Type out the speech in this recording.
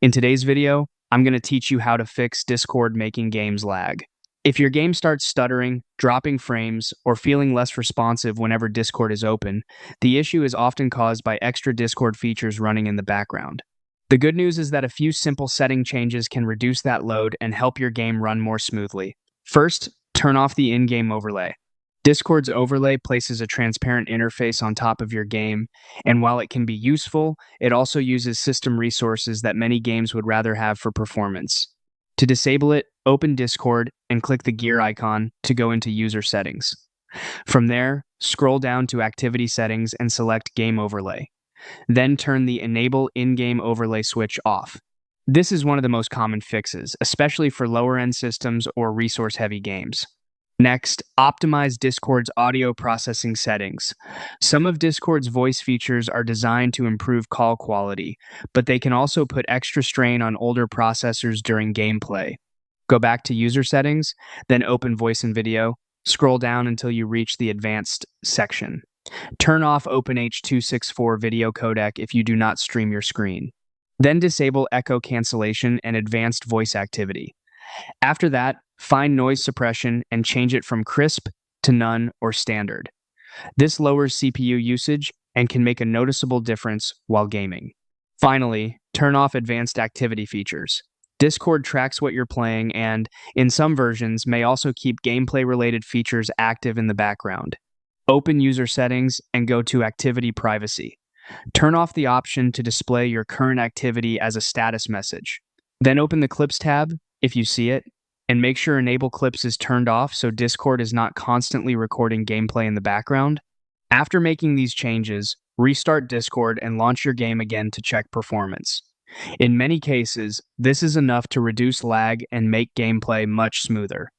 In today's video, I'm going to teach you how to fix Discord making games lag. If your game starts stuttering, dropping frames, or feeling less responsive whenever Discord is open, the issue is often caused by extra Discord features running in the background. The good news is that a few simple setting changes can reduce that load and help your game run more smoothly. First, turn off the in-game overlay. Discord's overlay places a transparent interface on top of your game, and while it can be useful, it also uses system resources that many games would rather have for performance. To disable it, open Discord and click the gear icon to go into user settings. From there, scroll down to activity settings and select game overlay. Then turn the enable in-game overlay switch off. This is one of the most common fixes, especially for lower-end systems or resource-heavy games. Next, optimize Discord's audio processing settings. Some of Discord's voice features are designed to improve call quality, but they can also put extra strain on older processors during gameplay. Go back to user settings, then open voice and video. Scroll down until you reach the advanced section. Turn off OpenH264 video codec if you do not stream your screen. Then disable echo cancellation and advanced voice activity. After that, find noise suppression and change it from crisp to none or standard. This lowers CPU usage and can make a noticeable difference while gaming. Finally, turn off advanced activity features. Discord tracks what you're playing and, in some versions, may also keep gameplay-related features active in the background. Open user settings and go to activity privacy. Turn off the option to display your current activity as a status message. Then open the Clips tab, if you see it, and make sure Enable Clips is turned off so Discord is not constantly recording gameplay in the background. After making these changes, restart Discord and launch your game again to check performance. In many cases, this is enough to reduce lag and make gameplay much smoother.